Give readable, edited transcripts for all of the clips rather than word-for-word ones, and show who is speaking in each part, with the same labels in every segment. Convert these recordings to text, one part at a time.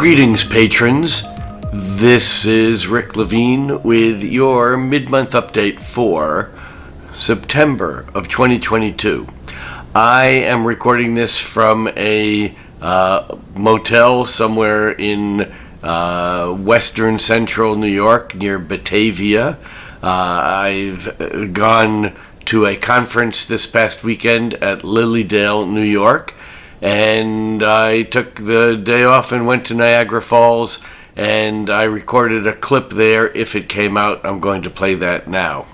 Speaker 1: Greetings, patrons. This is Rick Levine with your mid-month update for September of 2022. I am recording this from a motel somewhere in western central New York near Batavia. I've gone to a conference this past weekend at Lilydale, New York, and I took the day off and went to Niagara Falls, and I recorded a clip there. If it came out, I'm going to play that now.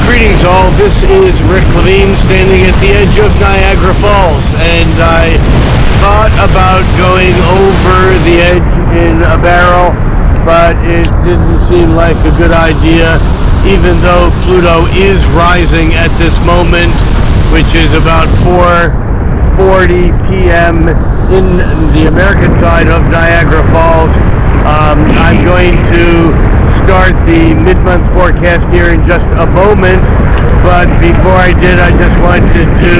Speaker 1: Greetings all, this is Rick Levine standing at the edge of Niagara Falls, and I thought about going over the edge in a barrel, but it didn't seem like a good idea, even though Pluto is rising at this moment, which is about 4:40 p.m. in the American side of Niagara Falls. I'm going to start the mid-month forecast here in just a moment, but before I did, I just wanted to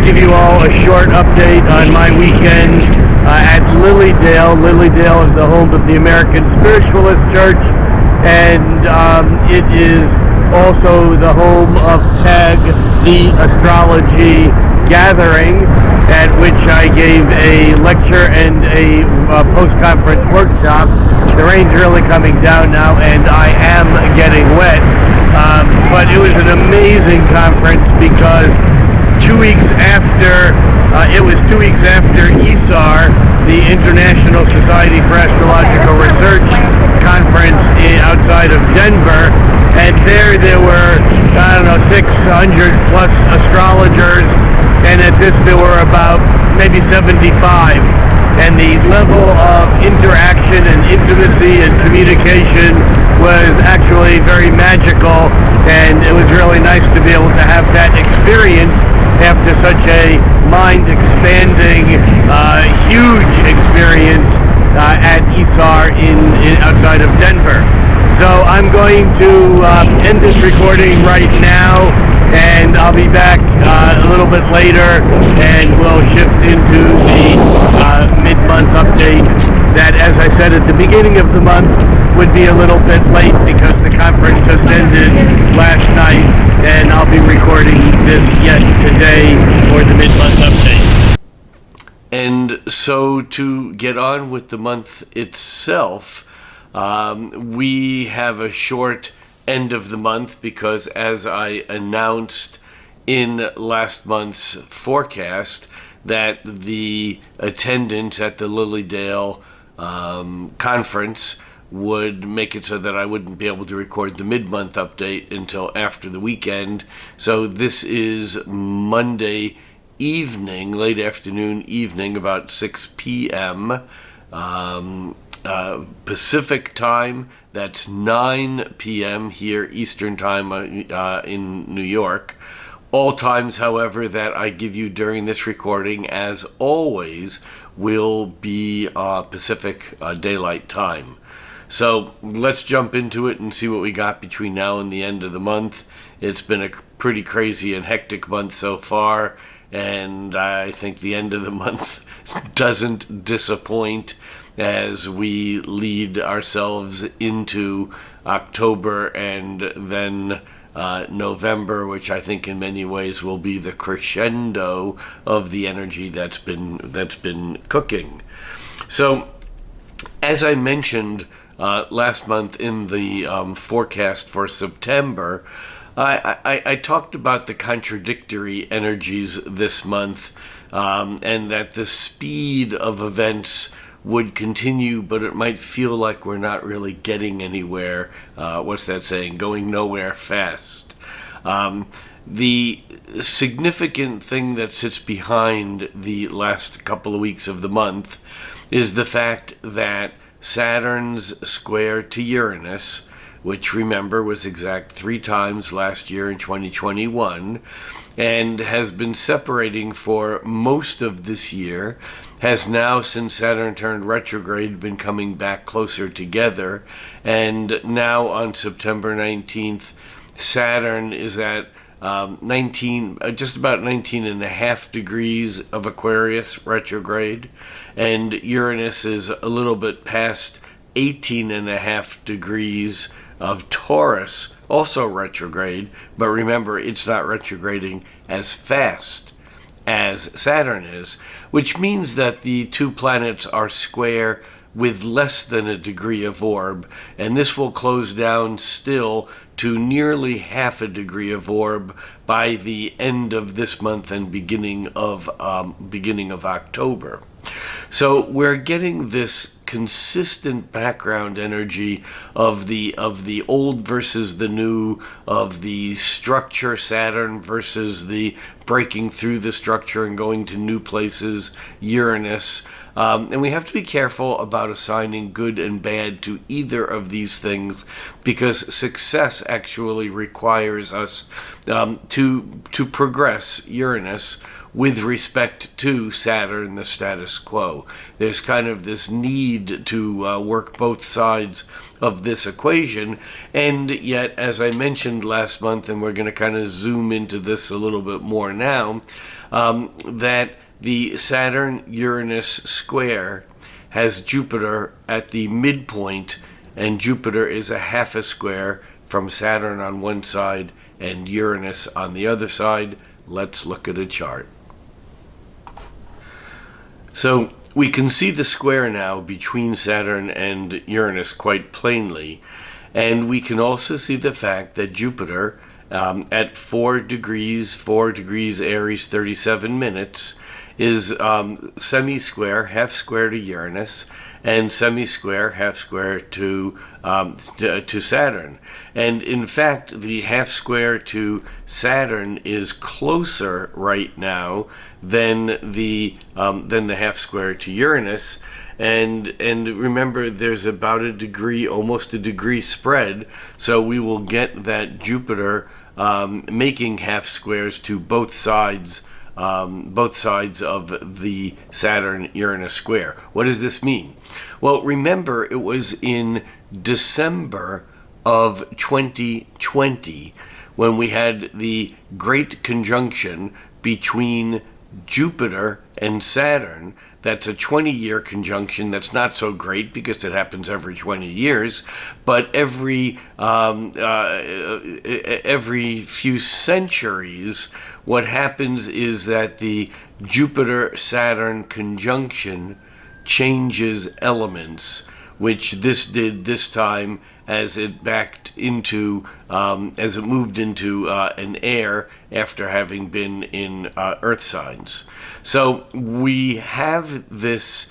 Speaker 1: give you all a short update on my weekend at Lilydale. Lilydale is the home of the American Spiritualist Church, and it is also the home of TAG, the astrology gathering, at which I gave a lecture and a post-conference workshop. The rain's really coming down now, and I am getting wet. But it was an amazing conference because 2 weeks after, ESAR, the International Society for Astrological Research conference outside of Denver, and there were, 600 plus astrologers, and at this there were about maybe 75. And the level of interaction and intimacy and communication was actually very magical, and it was really nice to be able to have that experience after such a mind-expanding, huge experience at ESAR outside of Denver. So I'm going to end this recording right now, and I'll be back a little bit later, and we'll shift into the mid-month update that, as I said at the beginning of the month, would be a little bit late because the conference just ended last night, and I'll be recording this yet today for the mid-month update. And so to get on with the month itself, we have a short end of the month because, as I announced in last month's forecast, that the attendance at the Lilydale conference would make it so that I wouldn't be able to record the mid-month update until after the weekend. So this is Monday evening, late afternoon evening, about 6 p.m. Pacific time. That's 9 p.m. here Eastern time in New York. All times, however, that I give you during this recording, as always, will be Pacific Daylight Time. So let's jump into it and see what we got between now and the end of the month. It's been a pretty crazy and hectic month so far, and I think the end of the month doesn't disappoint as we lead ourselves into October and then November, which I think in many ways will be the crescendo of the energy that's been cooking. So, as I mentioned last month in the forecast for September, I talked about the contradictory energies this month, and that the speed of events would continue, but it might feel like we're not really getting anywhere. What's that saying? Going nowhere fast. The significant thing that sits behind the last couple of weeks of the month is the fact that Saturn's square to Uranus, which remember was exact 3 times last year in 2021, and has been separating for most of this year, has now, since Saturn turned retrograde, been coming back closer together. And now on September 19th, Saturn is at 19, just about 19 and a half degrees of Aquarius retrograde, and Uranus is a little bit past 18 and a half degrees of Taurus, also retrograde, but remember, it's not retrograding as fast as Saturn is, which means that the two planets are square with less than a degree of orb, and this will close down still to nearly half a degree of orb by the end of this month and beginning of October. So we're getting this consistent background energy of the old versus the new, of the structure Saturn versus the breaking through the structure and going to new places Uranus. And we have to be careful about assigning good and bad to either of these things, because success actually requires us to progress Uranus with respect to Saturn, the status quo. There's kind of this need to work both sides of this equation, and yet, as I mentioned last month, and we're going to kind of zoom into this a little bit more now, that the Saturn-Uranus square has Jupiter at the midpoint, and Jupiter is a half a square from Saturn on one side and Uranus on the other side. Let's look at a chart. So we can see the square now between Saturn and Uranus quite plainly, and we can also see the fact that Jupiter at 4 degrees Aries, 37 minutes, is semi-square, half-square to Uranus, and semi-square, half-square to Saturn. And in fact, the half-square to Saturn is closer right now than the half-square to Uranus. And remember, there's about a degree, almost a degree spread, so we will get that Jupiter making half squares to both sides of the Saturn-Uranus square. What does this mean? Well, remember, it was in December of 2020 when we had the great conjunction between Jupiter and Saturn. That's a 20-year conjunction. That's not so great because it happens every 20 years, but every few centuries, what happens is that the Jupiter-Saturn conjunction changes elements, which this did this time as it moved into an air after having been in earth signs. So we have this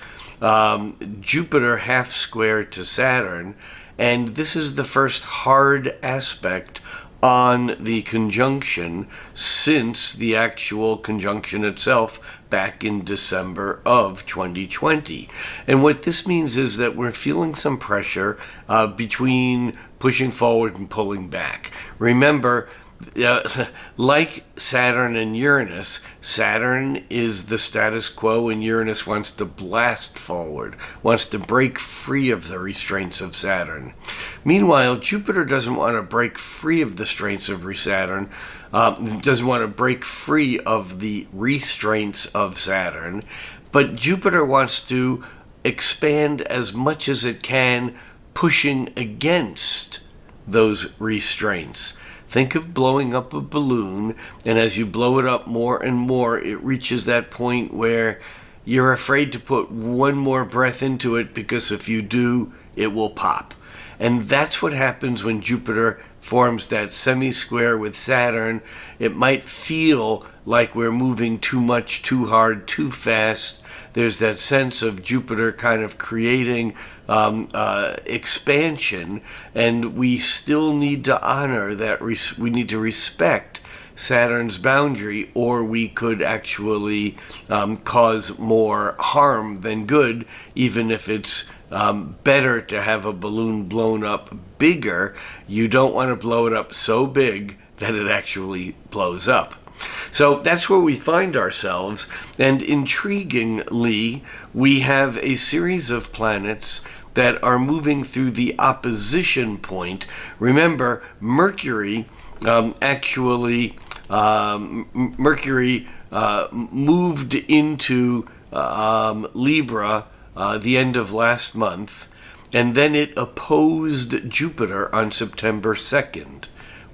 Speaker 1: Jupiter half square to Saturn, and this is the first hard aspect on the conjunction since the actual conjunction itself back in December of 2020. And what this means is that we're feeling some pressure between pushing forward and pulling back. Remember, like Saturn and Uranus, Saturn is the status quo and Uranus wants to blast forward, wants to break free of the restraints of Saturn. Meanwhile, Jupiter doesn't want to break free of the restraints of Saturn, doesn't want to break free of the restraints of Saturn, but Jupiter wants to expand as much as it can, pushing against those restraints. Think of blowing up a balloon, and as you blow it up more and more, it reaches that point where you're afraid to put one more breath into it, because if you do, it will pop. And that's what happens when Jupiter forms that semi-square with Saturn. It might feel like we're moving too much, too hard, too fast. There's that sense of Jupiter kind of creating expansion, and we still need to honor that. We need to respect Saturn's boundary, or we could actually cause more harm than good, even if it's better to have a balloon blown up bigger. You don't want to blow it up so big that it actually blows up.
Speaker 2: So that's where we find ourselves, and intriguingly, we have a series of planets that are moving through the opposition point. Remember, Mercury Mercury moved into Libra the end of last month, and then it opposed Jupiter on September 2nd.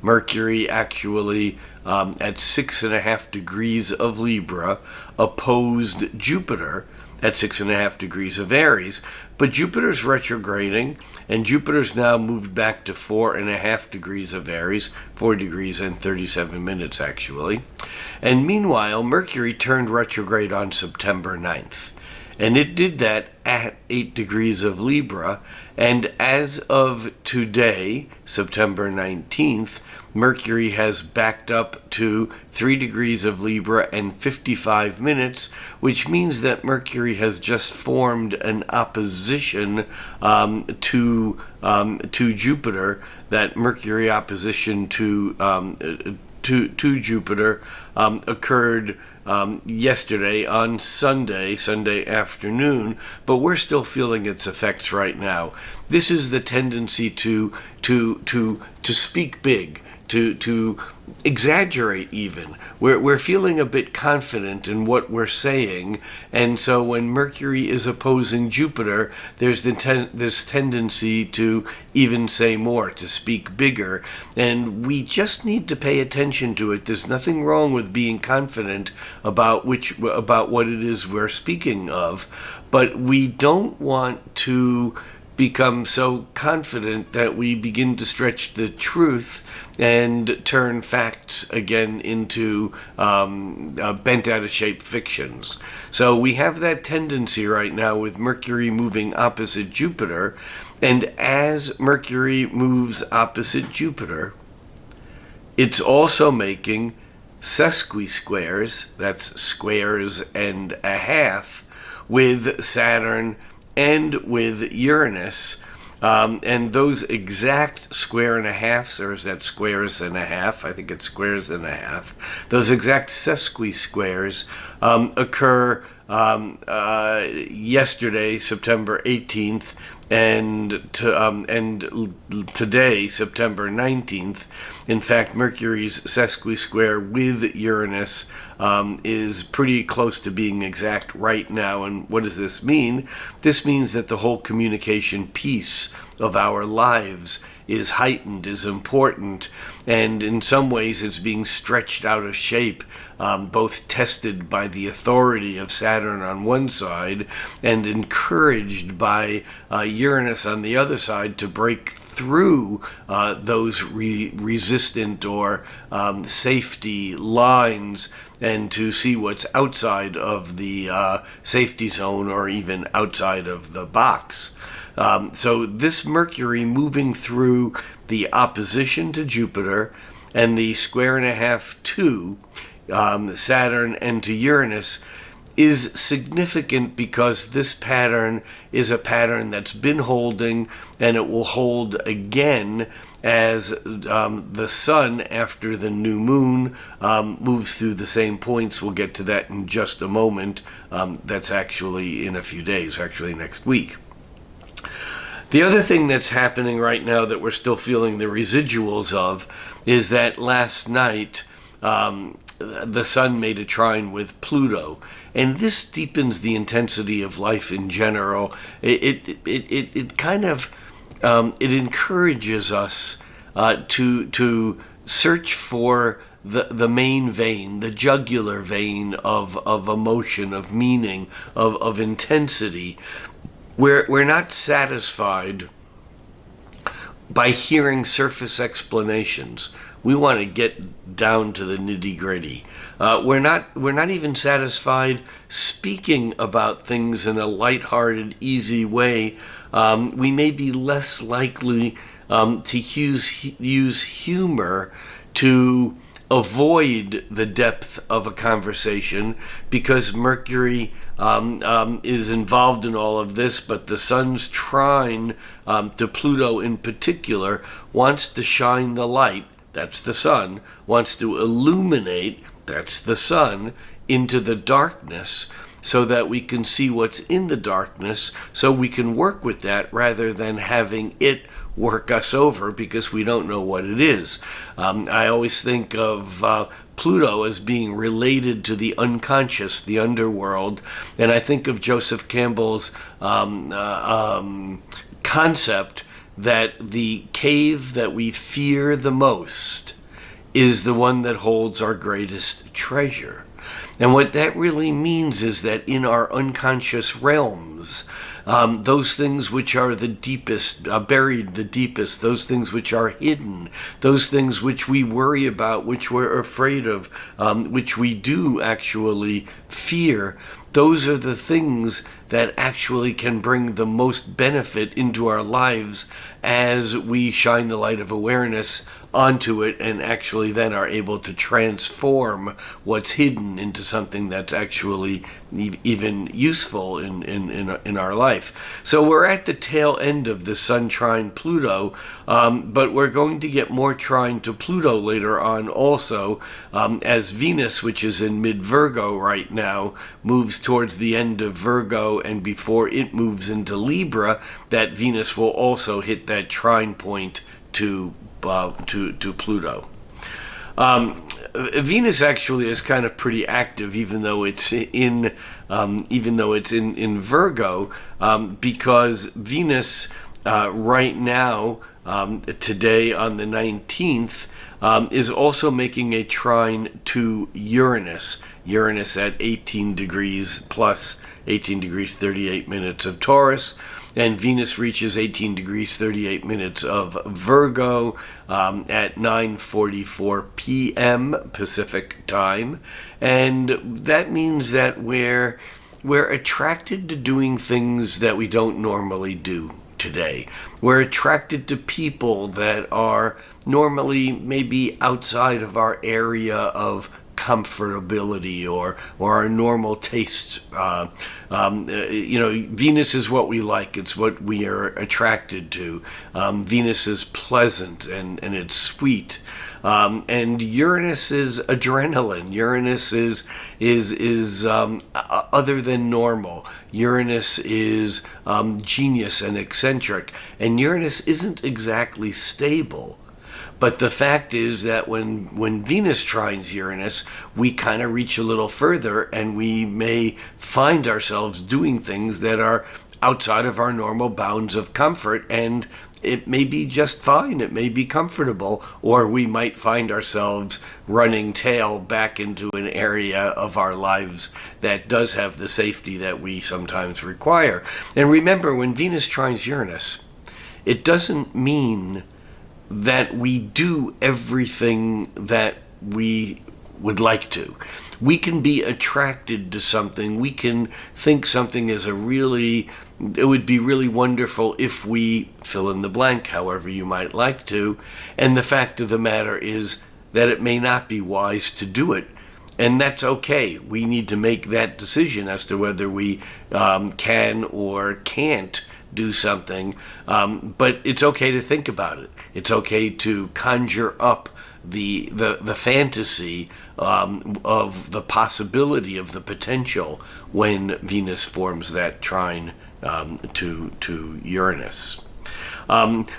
Speaker 2: Mercury actually, at 6.5 degrees of Libra, opposed Jupiter at 6.5 degrees of Aries. But Jupiter's retrograding, and Jupiter's now moved back to 4.5 degrees of Aries, 4 degrees and 37 minutes actually. And meanwhile, Mercury turned retrograde on September 9th. And it did that at 8 degrees of Libra. And as of today, September 19th, Mercury has backed up to 3 degrees of Libra and 55 minutes, which means that Mercury has just formed an opposition to Jupiter. That Mercury opposition to Jupiter occurred yesterday on Sunday afternoon, but we're still feeling its effects right now. This is the tendency to speak big, to exaggerate even. We're feeling a bit confident in what we're saying, and so when Mercury is opposing Jupiter, there's this tendency to even say more, to speak bigger, and we just need to pay attention to it. There's nothing wrong with being confident about what it is we're speaking of, but we don't want to become so confident that we begin to stretch the truth and turn facts again into bent out of shape fictions. So we have that tendency right now with Mercury moving opposite Jupiter, and as Mercury moves opposite Jupiter, it's also making sesquisquares, that's squares and a half, with Saturn and with Uranus, and those exact square and a halves, or is that squares and a half? I think it's squares and a half. Those exact sesquisquares occur yesterday, September 18th, and today, September 19th. In fact, Mercury's sesquisquare with Uranus is pretty close to being exact right now. And what does this mean? This means that the whole communication piece of our lives is heightened, is important, and in some ways it's being stretched out of shape, both tested by the authority of Saturn on one side and encouraged by Uranus on the other side to break through those resistant or safety lines and to see what's outside of the safety zone or even outside of the box. So this Mercury moving through the opposition to Jupiter and the square and a half to Saturn and to Uranus is significant because this pattern is a pattern that's been holding, and it will hold again as the sun after the new moon moves through the same points. We'll get to that in just a moment. That's actually in a few days, actually next week. The other thing that's happening right now that we're still feeling the residuals of is that last night the sun made a trine with Pluto, and this deepens the intensity of life in general. It kind of it encourages us to search for the main vein, the jugular vein of emotion, of meaning, of intensity. We're not satisfied by hearing surface explanations. We want to get down to the nitty-gritty. We're not even satisfied speaking about things in a lighthearted, easy way. We may be less likely to use humor to avoid the depth of a conversation because Mercury is involved in all of this, but the sun's trine to Pluto in particular wants to shine the light. That's the sun, wants to illuminate that's the sun, into the darkness so that we can see what's in the darkness, so we can work with that rather than having it work us over because we don't know what it is. I always think of Pluto as being related to the unconscious, the underworld, and I think of Joseph Campbell's concept that the cave that we fear the most is the one that holds our greatest treasure. And what that really means is that in our unconscious realms, those things which are the deepest, buried the deepest, those things which are hidden, those things which we worry about, which we're afraid of, which we do actually fear, those are the things that actually can bring the most benefit into our lives as we shine the light of awareness onto it and actually then are able to transform what's hidden into something that's actually even useful in our life. So we're at the tail end of the Sun trine Pluto, but we're going to get more trine to Pluto later on also, as Venus, which is in mid-Virgo right now, moves towards the end of Virgo, and before it moves into Libra, that Venus will also hit that trine point to Pluto. Venus actually is kind of pretty active, even though it's in Virgo, because Venus right now, today on the 19th, is also making a trine to Uranus. Uranus at 18 degrees plus 18 degrees 38 minutes of Taurus. And Venus reaches 18 degrees 38 minutes of Virgo at 9:44 p.m. Pacific time. And that means that we're attracted to doing things that we don't normally do today. We're attracted to people that are normally maybe outside of our area of comfortability or our normal tastes. Venus is what we like. It's what we are attracted to. Venus is pleasant and it's sweet. And Uranus is adrenaline. Uranus is other than normal. Uranus is genius and eccentric. And Uranus isn't exactly stable. But the fact is that when Venus trines Uranus, we kind of reach a little further and we may find ourselves doing things that are outside of our normal bounds of comfort, and it may be just fine, it may be comfortable, or we might find ourselves running tail back into an area of our lives that does have the safety that we sometimes require. And remember, when Venus trines Uranus, it doesn't mean that we do everything that we would like to. We can be attracted to something. We can think something is it would be really wonderful if we fill in the blank, however you might like to. And the fact of the matter is that it may not be wise to do it. And that's okay. We need to make that decision as to whether we can or can't do something, but it's okay to think about it. It's okay to conjure up the fantasy of the possibility of the potential when Venus forms that trine to Uranus.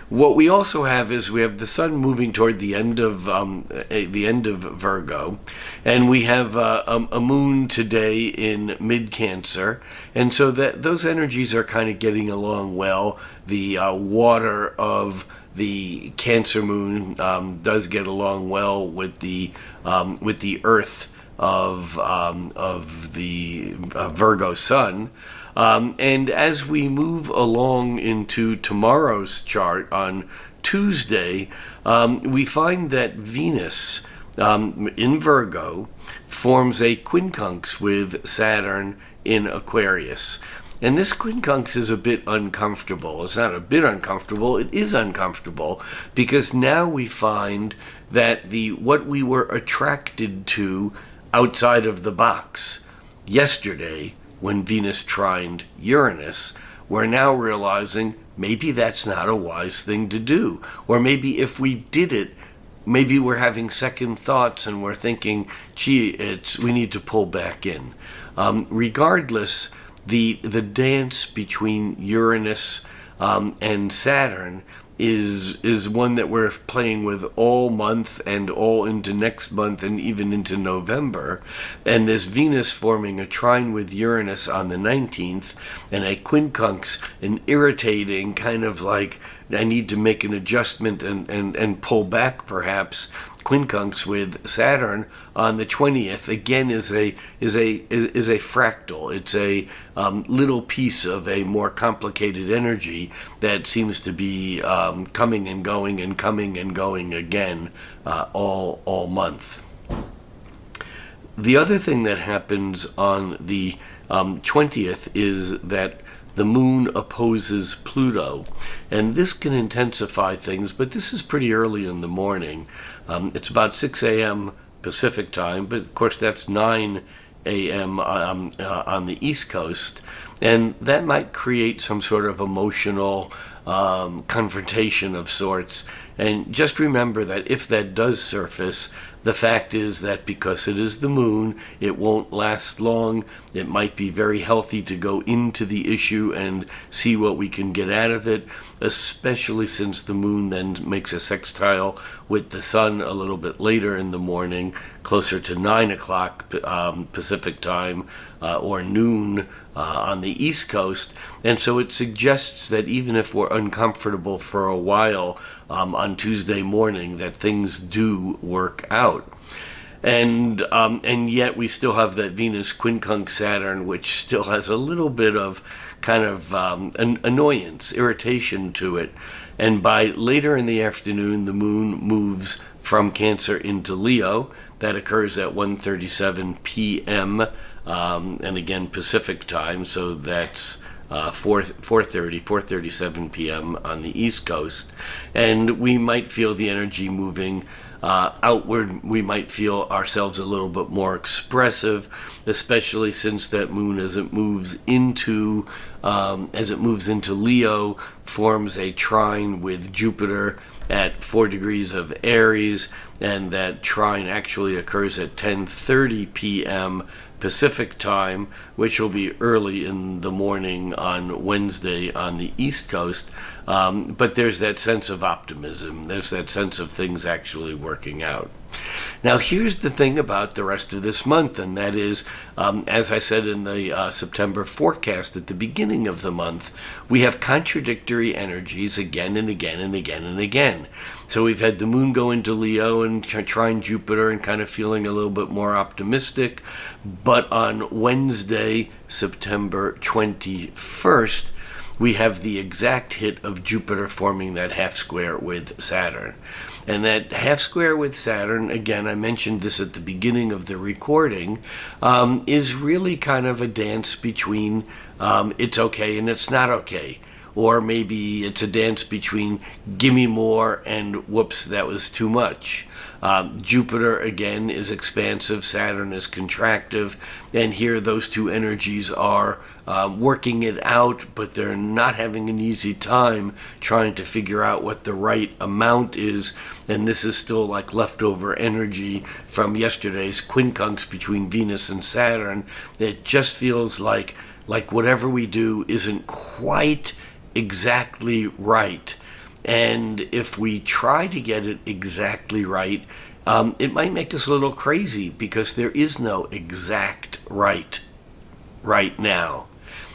Speaker 2: What we also have is we have the Sun moving toward the end of Virgo, and we have a Moon today in mid-Cancer, and so that those energies are kind of getting along well. The water of the Cancer Moon does get along well with the Earth of the Virgo Sun. And as we move along into tomorrow's chart on Tuesday, we find that Venus in Virgo forms a quincunx with Saturn in Aquarius. And this quincunx is a bit uncomfortable. It's not a bit uncomfortable, it is uncomfortable, because now we find that what we were attracted to outside of the box yesterday, when Venus trined Uranus, we're now realizing maybe that's not a wise thing to do. Or maybe if we did it, maybe we're having second thoughts and we're thinking, gee, we need to pull back in. Regardless, the dance between Uranus and Saturn is one that we're playing with all month and all into next month and even into November. And this Venus forming a trine with Uranus on the 19th and a quincunx, an irritating kind of like, I need to make an adjustment and pull back perhaps, quincunx with Saturn on the 20th again is a fractal. It's a little piece of a more complicated energy that seems to be coming and going and coming and going again all month. The other thing that happens on the 20th is that the moon opposes Pluto, and this can intensify things, but this is pretty early in the morning. It's about 6 a.m. Pacific time, but of course that's 9 a.m. On the East Coast, and that might create some sort of emotional confrontation of sorts. And just remember that if that does surface, the fact is that because it is the moon, it won't last long. It might be very healthy to go into the issue and see what we can get out of it, especially since the moon then makes a sextile with the sun a little bit later in the morning, closer to 9 o'clock Pacific time or noon on the East Coast. And so it suggests that even if we're uncomfortable for a while on Tuesday morning, that things do work out. And yet we still have that Venus quincunx Saturn, which still has a little bit of kind of an annoyance, irritation to it. And by later in the afternoon, the moon moves from Cancer into Leo. That occurs at 1:37 p.m. And again Pacific time, so that's 4:37 p.m. on the East Coast. And we might feel the energy moving outward. We might feel ourselves a little bit more expressive, especially since that moon, as it moves into Leo, forms a trine with Jupiter at 4 degrees of Aries, and that trine actually occurs at 10:30 p.m. Pacific time, which will be early in the morning on Wednesday on the East Coast. But there's that sense of optimism. There's that sense of things actually working out. Now, here's the thing about the rest of this month, and that is, as I said in the September forecast at the beginning of the month, we have contradictory energies again and again and again and again. So we've had the moon go into Leo and trine Jupiter and kind of feeling a little bit more optimistic. But on Wednesday, September 21st, we have the exact hit of Jupiter forming that half square with Saturn. And that half square with Saturn, again, I mentioned this at the beginning of the recording, is really kind of a dance between it's okay and it's not okay. Or maybe it's a dance between gimme more and whoops, that was too much. Jupiter, again, is expansive, Saturn is contractive, and here those two energies are working it out, but they're not having an easy time trying to figure out what the right amount is, and this is still like leftover energy from yesterday's quincunx between Venus and Saturn. It just feels like whatever we do isn't quite exactly right. And if we try to get it exactly right, it might make us a little crazy because there is no exact right now.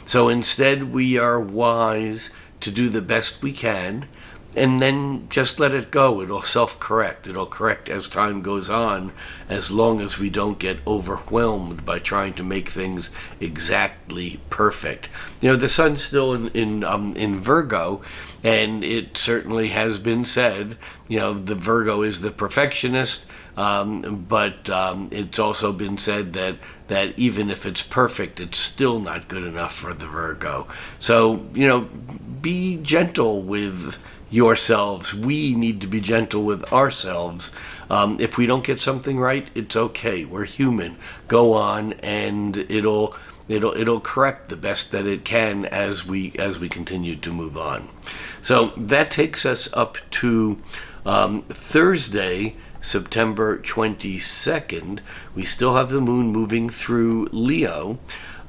Speaker 2: So instead we are wise to do the best we can and then just let it go. It'll self-correct. It'll correct as time goes on, as long as we don't get overwhelmed by trying to make things exactly perfect. You know, the sun's still in Virgo, and it certainly has been said, you know, the Virgo is the perfectionist, but it's also been said that even if it's perfect, it's still not good enough for the Virgo. So, you know, be gentle with yourselves. We need to be gentle with ourselves. If we don't get something right, it's okay. We're human. Go on, and it'll correct the best that it can as we continue to move on. So that takes us up to Thursday, September 22nd, we still have the moon moving through Leo,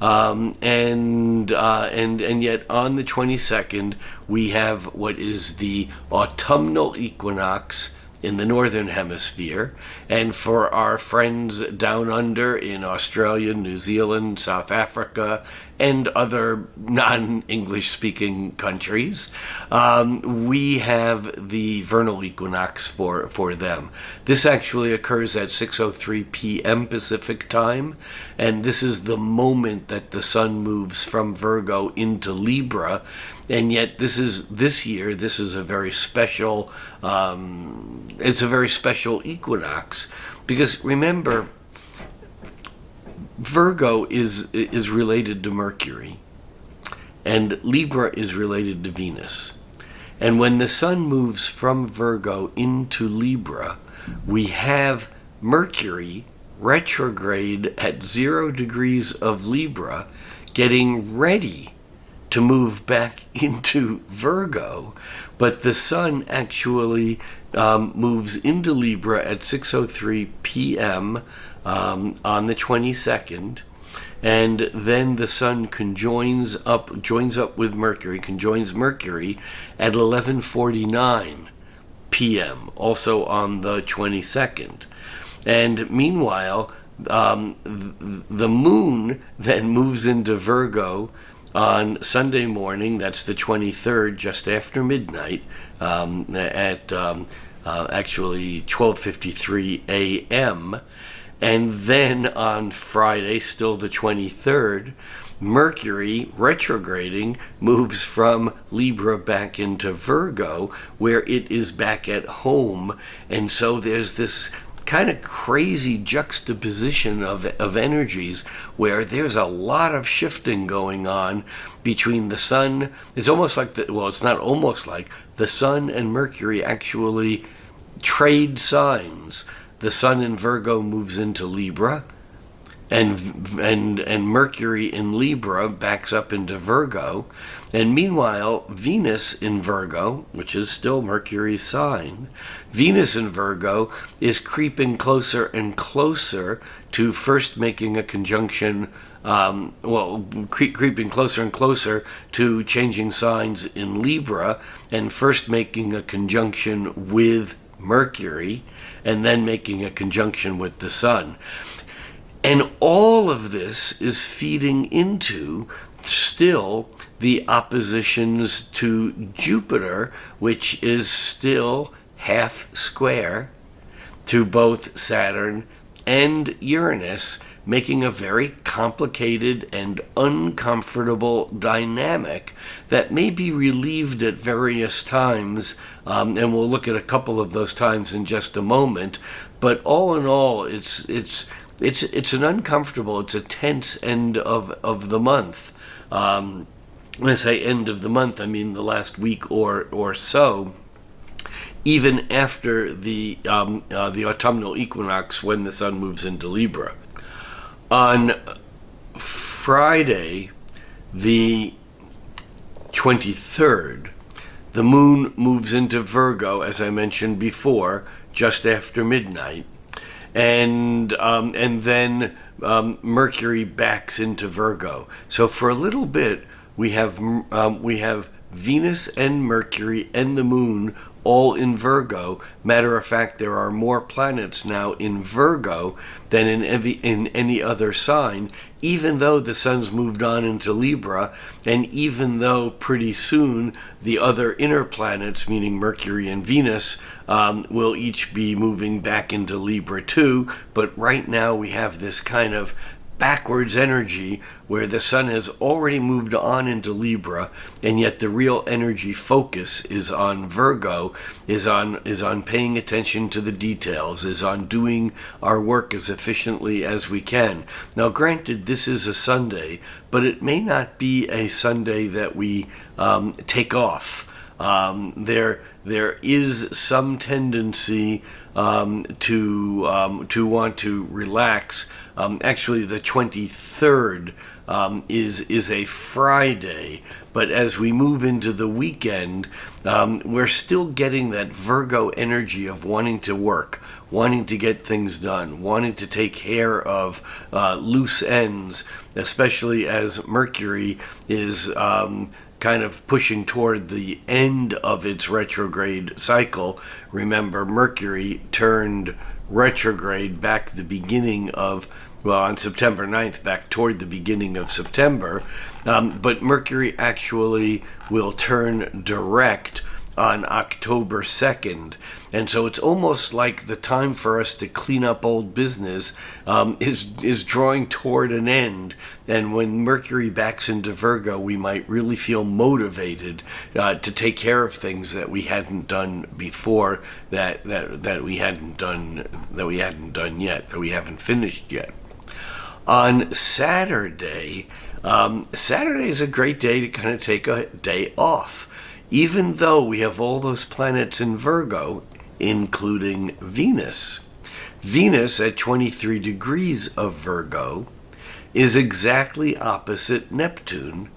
Speaker 2: and yet on the 22nd we have what is the autumnal equinox in the northern hemisphere. And for our friends down under in Australia, New Zealand, South Africa, and other non-English speaking countries, we have the vernal equinox for them. This actually occurs at 6:03 p.m. Pacific time, and this is the moment that the sun moves from Virgo into Libra. And yet this year this is a very special it's a very special equinox, because remember, Virgo is related to Mercury, and Libra is related to Venus. And when the sun moves from Virgo into Libra, we have Mercury retrograde at 0 degrees of Libra, getting ready to move back into Virgo, but the sun actually moves into Libra at 6:03 p.m. On the 22nd, and then the sun joins up with Mercury, conjoins Mercury at 11:49 p.m. also on the 22nd. And meanwhile, the moon then moves into Virgo on Sunday morning, that's the 23rd, just after midnight, at actually 12:53 a.m. And then on Friday, still the 23rd, Mercury, retrograding, moves from Libra back into Virgo, where it is back at home. And so there's this kind of crazy juxtaposition of energies, where there's a lot of shifting going on between the sun. It's almost like it's not almost like, the sun and Mercury actually trade signs. The sun in Virgo moves into Libra, and Mercury in Libra backs up into Virgo. And meanwhile, Venus in Virgo, which is still Mercury's sign, Venus in Virgo is creeping closer and closer to first making a conjunction, creeping closer and closer to changing signs in Libra, and first making a conjunction with Mercury, and then making a conjunction with the sun. And all of this is feeding into still the oppositions to Jupiter, which is still half square to both Saturn and Uranus, making a very complicated and uncomfortable dynamic that may be relieved at various times, and we'll look at a couple of those times in just a moment. But all in all, it's an uncomfortable, it's a tense end of the month. When I say end of the month, I mean the last week or so, even after the autumnal equinox, when the sun moves into Libra. On Friday, the 23rd, the moon moves into Virgo, as I mentioned before, just after midnight, and then Mercury backs into Virgo. So for a little bit, we have Venus and Mercury and the moon all in Virgo. Matter of fact, there are more planets now in Virgo than in any other sign, even though the sun's moved on into Libra, and even though pretty soon the other inner planets, meaning Mercury and Venus, will each be moving back into Libra too. But right now we have this kind of backwards energy where the sun has already moved on into Libra, and yet the real energy focus is on Virgo, is on paying attention to the details, is on doing our work as efficiently as we can. Now granted, this is a Sunday, but it may not be a Sunday that we take off. There there is some tendency to want to relax. Actually, the 23rd is a Friday, but as we move into the weekend, we're still getting that Virgo energy of wanting to work, wanting to get things done, wanting to take care of loose ends, especially as Mercury is kind of pushing toward the end of its retrograde cycle. Remember, Mercury turned retrograde back the beginning of, well, on September 9th, back toward the beginning of September. But Mercury actually will turn direct on October 2nd. And so it's almost like the time for us to clean up old business is drawing toward an end. And when Mercury backs into Virgo, we might really feel motivated to take care of things that we hadn't done before, that we hadn't done yet, that we haven't finished yet. On Saturday, Saturday is a great day to kind of take a day off. Even though we have all those planets in Virgo, including Venus. Venus at 23 degrees of Virgo is exactly opposite Neptune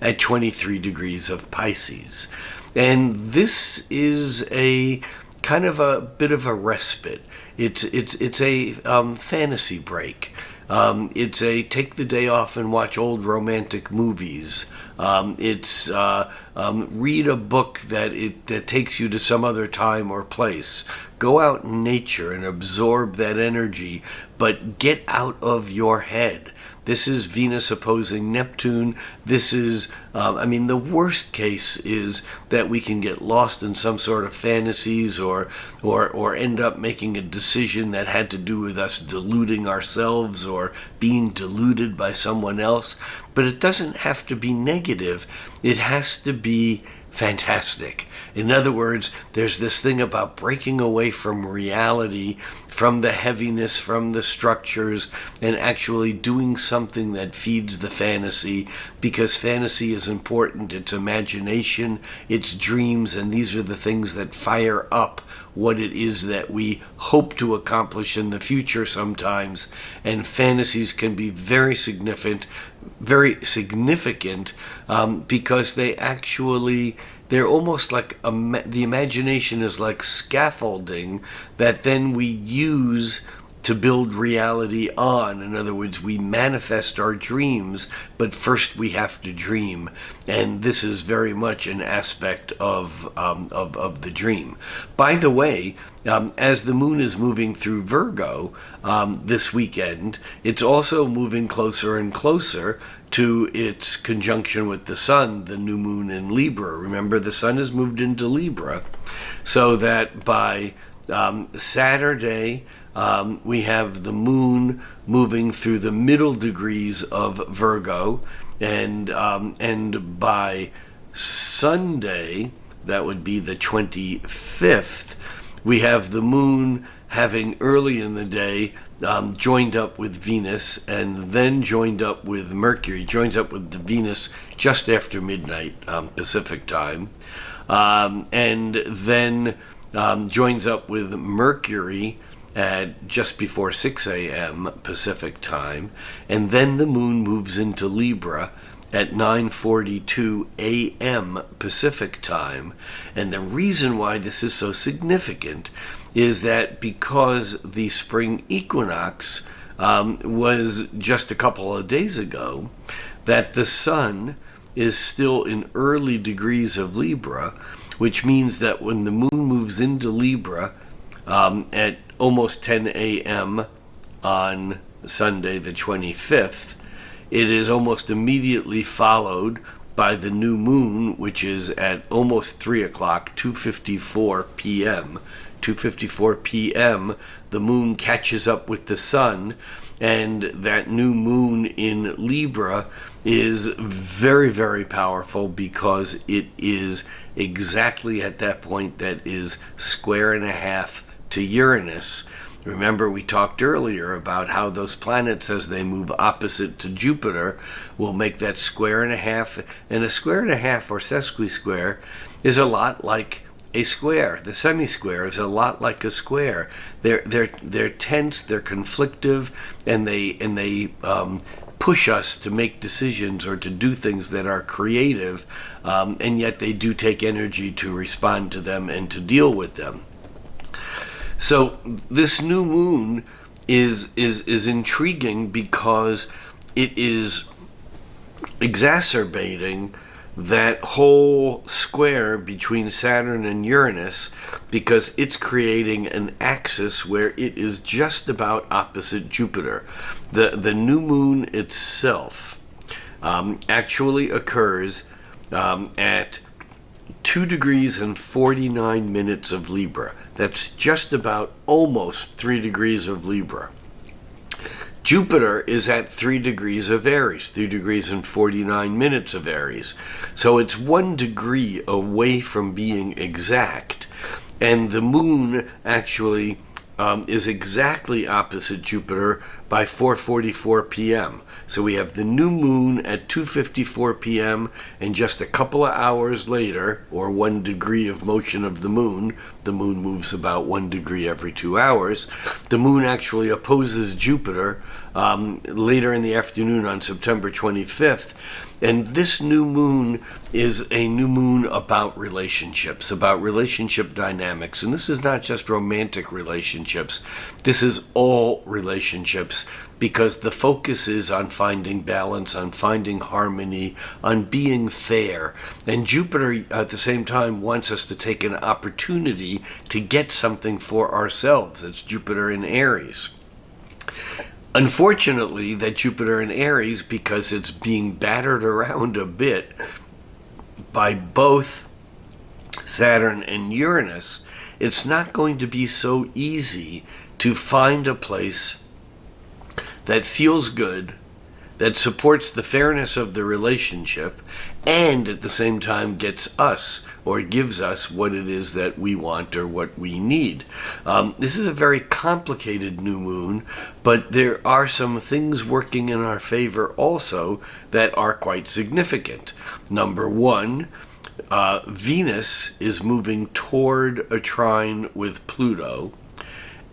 Speaker 2: at 23 degrees of Pisces. And this is a kind of a bit of a respite. It's a fantasy break. It's a take the day off and watch old romantic movies. It's read a book that takes you to some other time or place. Go out in nature and absorb that energy, but get out of your head. This is Venus opposing Neptune. This is, the worst case is that we can get lost in some sort of fantasies or end up making a decision that had to do with us deluding ourselves or being deluded by someone else. But it doesn't have to be negative. It has to be fantastic. In other words, there's this thing about breaking away from reality, from the heaviness, from the structures, and actually doing something that feeds the fantasy, because fantasy is important. It's imagination, it's dreams, and these are the things that fire up what it is that we hope to accomplish in the future sometimes. And fantasies can be very significant because they're almost like the imagination is like scaffolding that then we use to build reality on. In other words, we manifest our dreams, but first we have to dream. And this is very much an aspect of the dream. By the way, as the moon is moving through Virgo this weekend, it's also moving closer and closer to its conjunction with the sun, the new moon in Libra. Remember, the sun has moved into Libra, so that by Saturday, we have the moon moving through the middle degrees of Virgo, and by Sunday, that would be the 25th, we have the moon having early in the day joined up with Venus, and then joined up with Mercury, joins up with the Venus just after midnight Pacific time, and then joins up with Mercury at just before 6 a.m. Pacific time, and then the moon moves into Libra at 9:42 a.m. Pacific time. And the reason why this is so significant is that because the spring equinox was just a couple of days ago, that the sun is still in early degrees of Libra, which means that when the moon moves into Libra at almost 10 a.m. on Sunday the 25th, it is almost immediately followed by the new moon, which is at almost 3 o'clock, 2:54 p.m. 2:54 p.m., the moon catches up with the sun, and that new moon in Libra is very, very powerful because it is exactly at that point that is square and a half to Uranus. Remember, we talked earlier about how those planets, as they move opposite to Jupiter, will make that square and a half, and a square and a half, or sesqui-square, is a lot like a square. The semi-square is a lot like a square. They're tense, they're conflictive, and they push us to make decisions or to do things that are creative, and yet they do take energy to respond to them and to deal with them. So this new moon is intriguing because it is exacerbating that whole square between Saturn and Uranus, because it's creating an axis where it is just about opposite Jupiter. The new moon itself actually occurs at 2 degrees and 49 minutes of Libra. That's just about almost 3 degrees of Libra. Jupiter is at 3 degrees of Aries, 3 degrees and 49 minutes of Aries. So it's 1 degree away from being exact. And the moon actually is exactly opposite Jupiter by 4:44 p.m. So we have the new moon at 2:54 p.m. and just a couple of hours later, or 1 degree of motion of the moon moves about 1 degree every 2 hours, the moon actually opposes Jupiter later in the afternoon on September 25th. And this new moon is a new moon about relationships, about relationship dynamics. And this is not just romantic relationships. This is all relationships, because the focus is on finding balance, on finding harmony, on being fair. And Jupiter, at the same time, wants us to take an opportunity to get something for ourselves. It's Jupiter in Aries. Unfortunately, that Jupiter in Aries, because it's being battered around a bit by both Saturn and Uranus, it's not going to be so easy to find a place that feels good, that supports the fairness of the relationship, and at the same time gets us, or gives us, what it is that we want or what we need. This is a very complicated new moon, but there are some things working in our favor also that are quite significant. Number one, Venus is moving toward a trine with Pluto.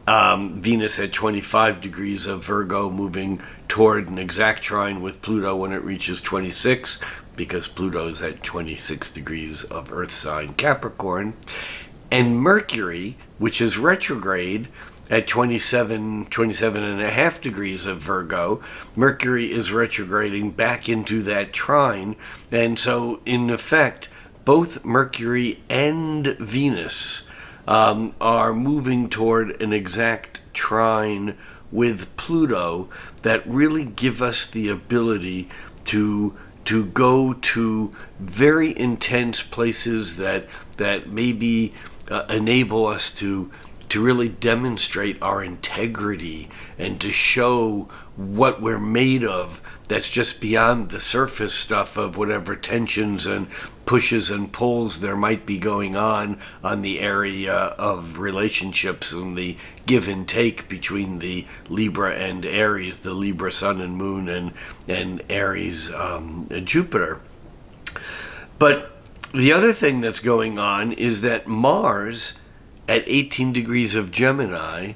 Speaker 2: Venus at 25 degrees of Virgo, moving toward an exact trine with Pluto when it reaches 26, because Pluto is at 26 degrees of Earth sign Capricorn. And Mercury, which is retrograde at 27 and a half degrees of Virgo, Mercury is retrograding back into that trine. And so, in effect, both Mercury and Venus are moving toward an exact trine with Pluto that really give us the ability to go to very intense places that maybe enable us to really demonstrate our integrity and to show what we're made of, that's just beyond the surface stuff of whatever tensions and pushes and pulls there might be going on the area of relationships and the give and take between the Libra and Aries, the Libra sun and moon, and Aries Jupiter. But the other thing that's going on is that Mars at 18 degrees of Gemini,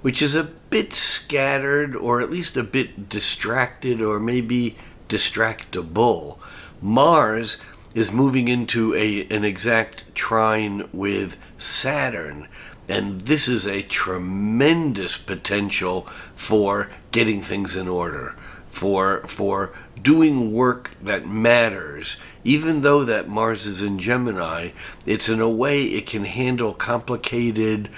Speaker 2: which is a bit scattered, or at least a bit distracted, or maybe distractible, Mars is moving into an exact trine with Saturn. And this is a tremendous potential for getting things in order, for doing work that matters. Even though that Mars is in Gemini, it's in a way it can handle complicated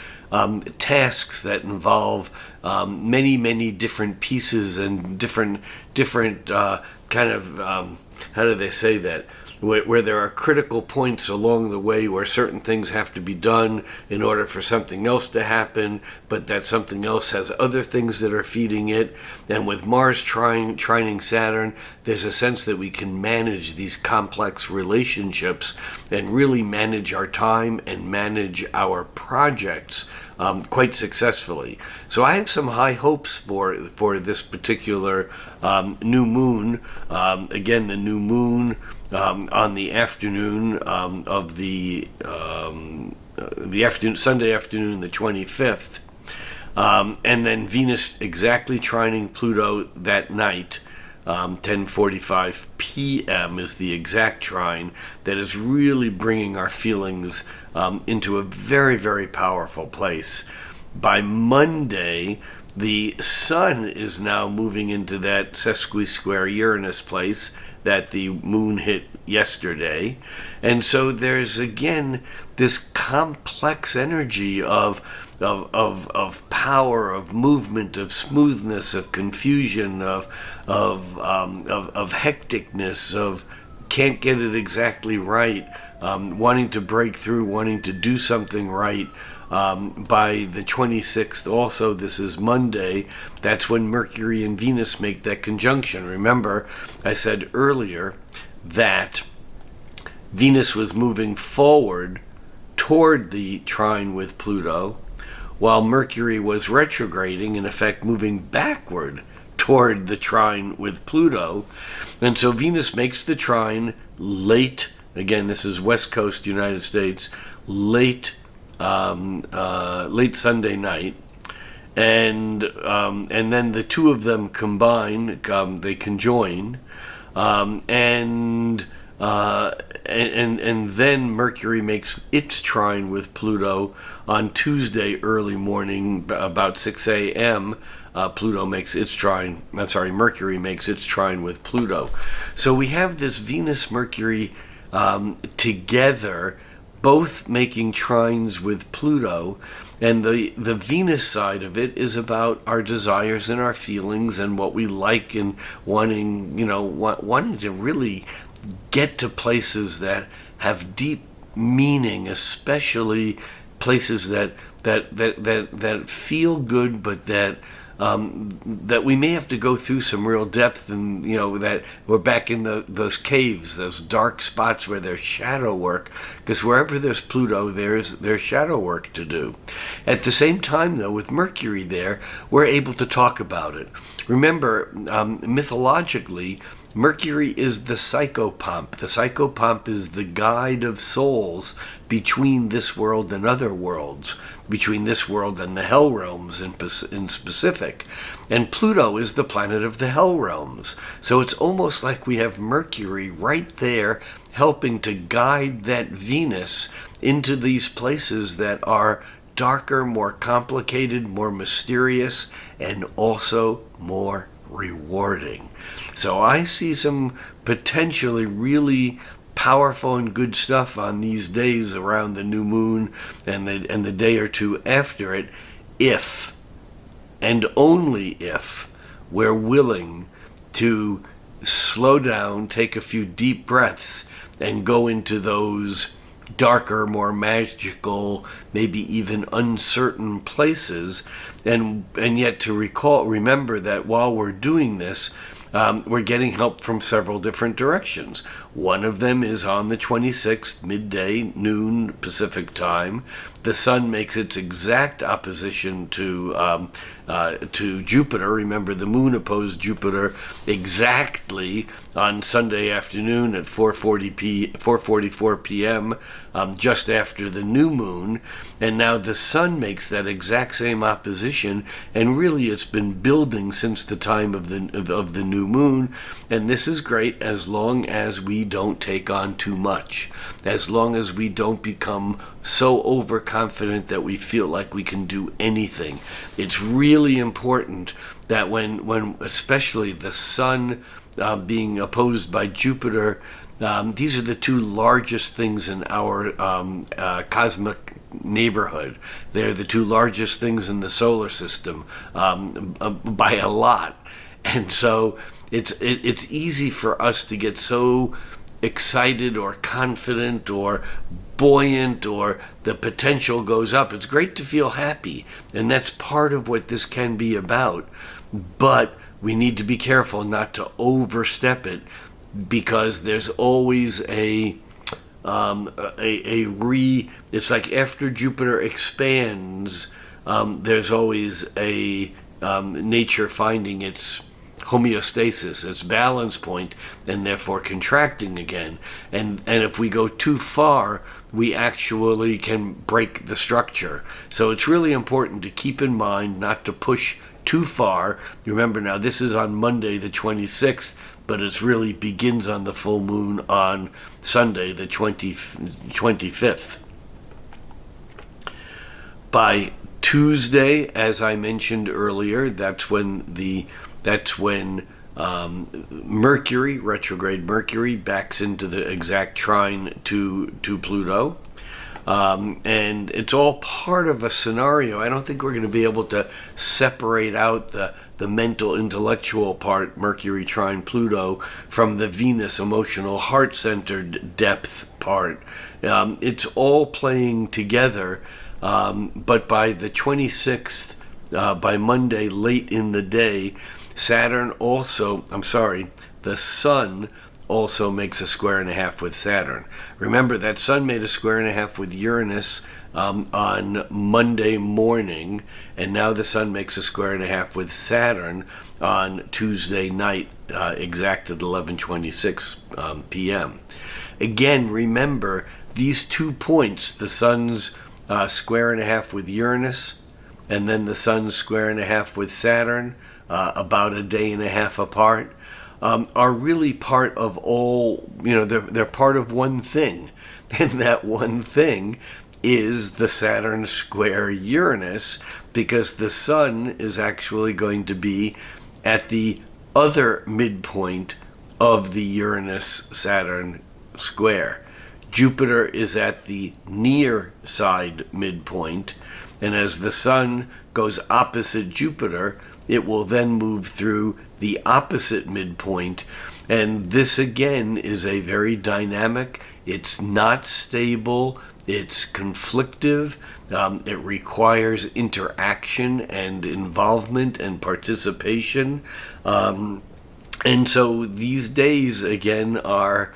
Speaker 2: tasks that involve many different pieces and different kind of how do they say that, where there are critical points along the way where certain things have to be done in order for something else to happen, but that something else has other things that are feeding it. And with Mars trining Saturn, there's a sense that we can manage these complex relationships and really manage our time and manage our projects quite successfully. So I have some high hopes for this particular new moon. Again, the new moon on the afternoon of the afternoon, Sunday afternoon, the 25th. And then Venus exactly trining Pluto that night. 10:45 p.m. is the exact trine that is really bringing our feelings into a very, very powerful place. By Monday, the Sun is now moving into that sesqui-square Uranus place that the moon hit yesterday. And so there's again this complex energy of power, of movement, of smoothness, of confusion, of hecticness, of can't get it exactly right, wanting to break through, wanting to do something right. By the 26th, also, this is Monday, that's when Mercury and Venus make that conjunction. Remember, I said earlier that Venus was moving forward toward the trine with Pluto, while Mercury was retrograding, in effect moving backward toward the trine with Pluto. And so Venus makes the trine late, again, this is West Coast United States, late Sunday night, and then the two of them combine, they conjoin, and then Mercury makes its trine with Pluto on Tuesday early morning, about 6 a.m. Mercury makes its trine with Pluto. So we have this Venus-Mercury together, both making trines with Pluto, and the Venus side of it is about our desires and our feelings and what we like and wanting to really get to places that have deep meaning, especially places that feel good, but that we may have to go through some real depth, and that we're back in those caves, those dark spots where there's shadow work, because wherever there's Pluto, there's shadow work to do. At the same time, though, with Mercury there, we're able to talk about it. Remember, mythologically, Mercury is the psychopomp. The psychopomp is the guide of souls between this world and other worlds, between this world and the hell realms in specific. And Pluto is the planet of the hell realms. So it's almost like we have Mercury right there helping to guide that Venus into these places that are darker, more complicated, more mysterious, and also more rewarding. So I see some potentially really powerful and good stuff on these days around the new moon and the day or two after it, if and only if we're willing to slow down, take a few deep breaths, and go into those darker, more magical, maybe even uncertain places, and yet to remember that while we're doing this, we're getting help from several different directions. One of them is on the 26th, midday, noon Pacific time. The Sun makes its exact opposition to Jupiter. Remember, the Moon opposed Jupiter exactly on Sunday afternoon at 4:44 p.m., just after the new moon. And now the Sun makes that exact same opposition, and really it's been building since the time of the new moon. And this is great as long as we don't take on too much, as long as we don't become so overconfident that we feel like we can do anything. It's really important that when especially the Sun being opposed by Jupiter, these are the two largest things in our cosmic neighborhood. They're the two largest things in the solar system by a lot. And so it's easy for us to get so excited or confident or buoyant, or the potential goes up. It's great to feel happy, and that's part of what this can be about. But we need to be careful not to overstep it, because there's always it's like after Jupiter expands, there's always a nature finding its homeostasis, its balance point, and therefore contracting again. And if we go too far, we actually can break the structure. So it's really important to keep in mind not to push too far. Remember, now this is on Monday the 26th, but it really begins on the full moon on Sunday the 25th. By Tuesday, as I mentioned earlier, that's when Mercury, retrograde Mercury, backs into the exact trine to Pluto. And it's all part of a scenario. I don't think we're going to be able to separate out the mental, intellectual part, Mercury trine Pluto, from the Venus emotional, heart-centered depth part. It's all playing together, but by the 26th, by Monday late in the day, the Sun also makes a square and a half with Saturn. Remember, that Sun made a square and a half with Uranus on Monday morning, and now the Sun makes a square and a half with Saturn on Tuesday night, exact at 11:26 p.m. Again, remember, these 2 points, the Sun's square and a half with Uranus, and then the Sun's square and a half with Saturn, about a day and a half apart, are really part of all, they're part of one thing. And that one thing is the Saturn square Uranus, because the Sun is actually going to be at the other midpoint of the Uranus-Saturn square. Jupiter is at the near side midpoint, and as the Sun goes opposite Jupiter, it will then move through the opposite midpoint. And this again is a very dynamic, it's not stable, it's conflictive, it requires interaction and involvement and participation. And so these days again are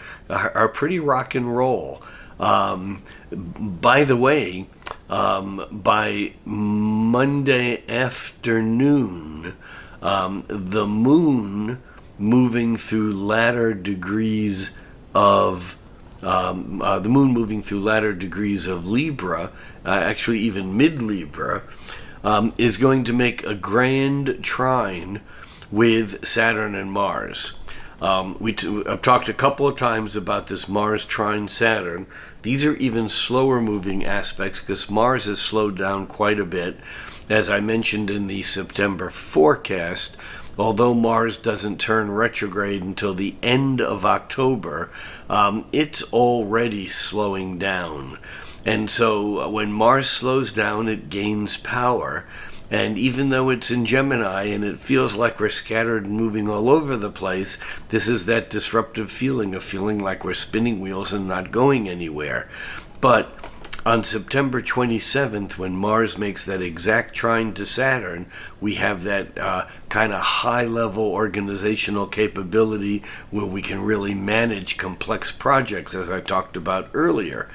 Speaker 2: pretty rock and roll. By the way, by Monday afternoon, the moon moving through latter degrees of Libra, actually even mid-Libra, is going to make a grand trine with Saturn and Mars. I've talked a couple of times about this Mars trine Saturn. These are even slower moving aspects because Mars has slowed down quite a bit. As I mentioned in the September forecast, although Mars doesn't turn retrograde until the end of October, it's already slowing down. And so when Mars slows down, it gains power. And even though it's in Gemini and it feels like we're scattered and moving all over the place, this is that disruptive feeling of feeling like we're spinning wheels and not going anywhere. But on September 27th, when Mars makes that exact trine to Saturn, we have that kind of high-level organizational capability where we can really manage complex projects, as I talked about earlier.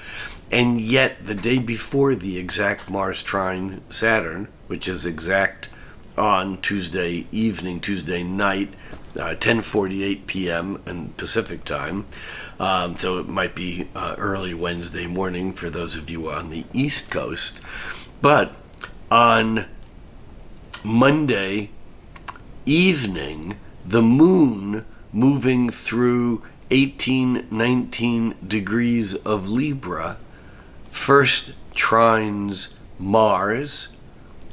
Speaker 2: And yet, the day before the exact Mars trine Saturn, which is exact on Tuesday evening, Tuesday night, 10:48 p.m. in Pacific time, so it might be early Wednesday morning for those of you on the East Coast. But on Monday evening, the moon moving through 19 degrees of Libra first trines Mars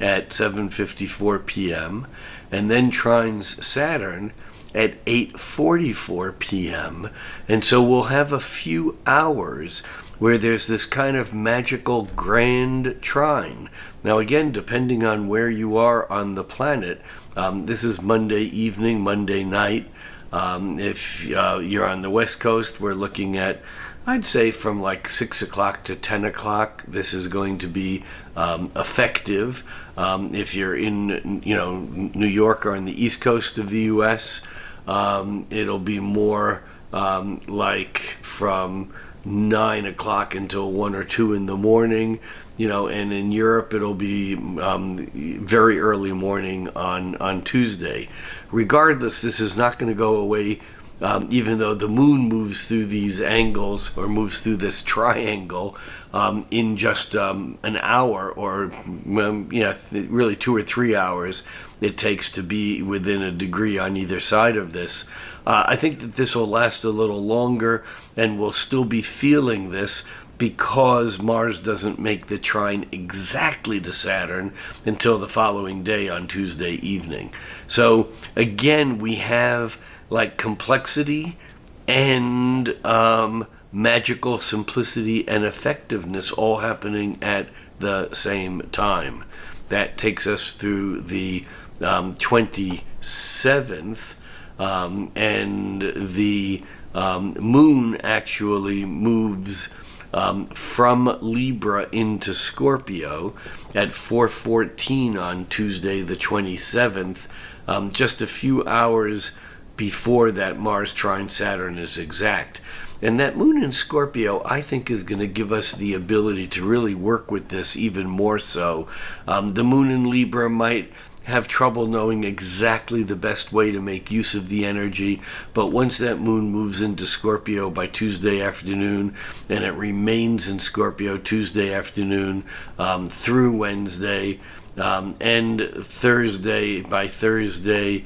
Speaker 2: at 7:54 p.m. and then trines Saturn at 8:44 p.m. And so we'll have a few hours where there's this kind of magical grand trine. Now again, depending on where you are on the planet, this is Monday evening, Monday night. If you're on the West Coast, we're looking at, I'd say, from like 6 o'clock to 10 o'clock. This is going to be effective. If you're in, New York or on the East Coast of the U.S., it'll be more like from 9 o'clock until 1 or 2 in the morning. and in Europe it'll be very early morning on Tuesday. Regardless, this is not going to go away. Even though the moon moves through these angles, or moves through this triangle in just an hour, or really 2 or 3 hours it takes to be within a degree on either side of this. I think that this will last a little longer, and we'll still be feeling this because Mars doesn't make the trine exactly to Saturn until the following day on Tuesday evening. So again, we have like complexity and magical simplicity and effectiveness all happening at the same time. That takes us through the 27th, and the moon actually moves from Libra into Scorpio at 4:14 on Tuesday the 27th, just a few hours before that Mars trine Saturn is exact. And that moon in Scorpio, I think, is going to give us the ability to really work with this even more so. The moon in Libra might have trouble knowing exactly the best way to make use of the energy, but once that moon moves into Scorpio by Tuesday afternoon, and it remains in Scorpio Tuesday afternoon through Wednesday, and Thursday, by Thursday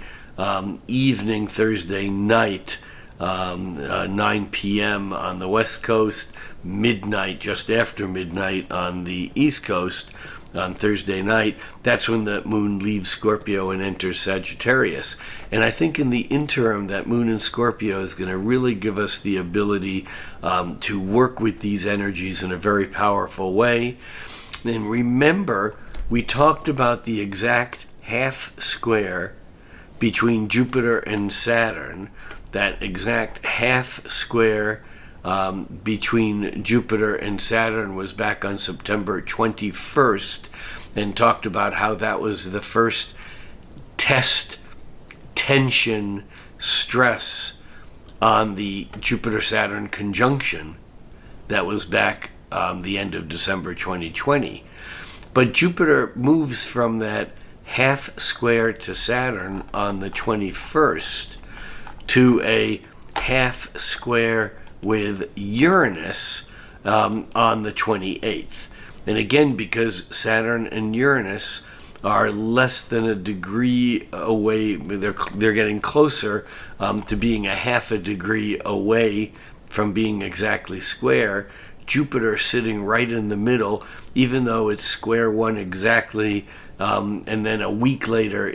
Speaker 2: evening, Thursday night, 9 p.m. on the West Coast, midnight, just after midnight on the East Coast, on Thursday night, that's when the moon leaves Scorpio and enters Sagittarius. And I think in the interim, that moon in Scorpio is going to really give us the ability to work with these energies in a very powerful way. And remember, we talked about the exact half square between Jupiter and Saturn. That exact half square between Jupiter and Saturn was back on September 21st, and talked about how that was the first test, tension, stress on the Jupiter-Saturn conjunction. That was back the end of December 2020. But Jupiter moves from that half square to Saturn on the 21st to a half square with Uranus on the 28th. And again, because Saturn and Uranus are less than a degree away, they're getting closer to being a half a degree away from being exactly square. Jupiter sitting right in the middle, even though it's square one exactly, and then a week later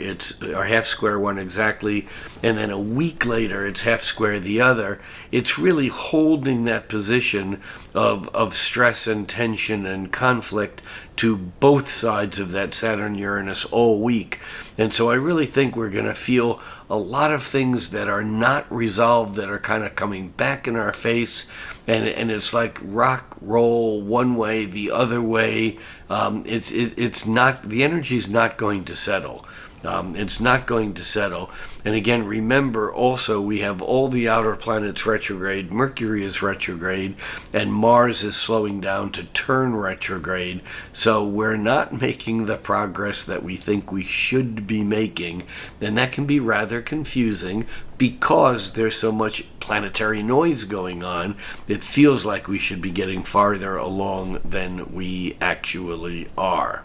Speaker 2: or half square one exactly, and then a week later it's half square the other. It's really holding that position of stress and tension and conflict to both sides of that Saturn-Uranus all week. And so I really think we're going to feel a lot of things that are not resolved, that are kind of coming back in our face, and it's like rock roll one way, the other way. It's not, the energy's not going to settle. It's not going to settle. And again, remember also, we have all the outer planets retrograde. Mercury is retrograde, and Mars is slowing down to turn retrograde. So we're not making the progress that we think we should be making. And that can be rather confusing because there's so much planetary noise going on. It feels like we should be getting farther along than we actually are.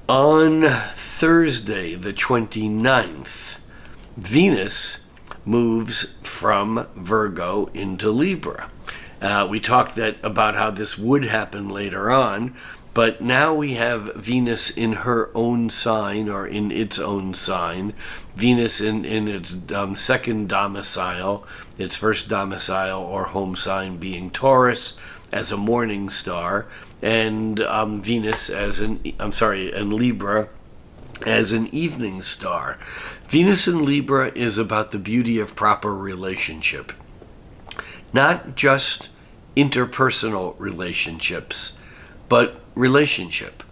Speaker 2: On Thursday, the 29th, Venus moves from Virgo into Libra. We talked about how this would happen later on, but now we have Venus in her own sign, or in its own sign. Venus in its second domicile, its first domicile or home sign being Taurus, as a morning star, and Venus and Libra as an evening star. Venus in Libra is about the beauty of proper relationship. Not just interpersonal relationships, but relationship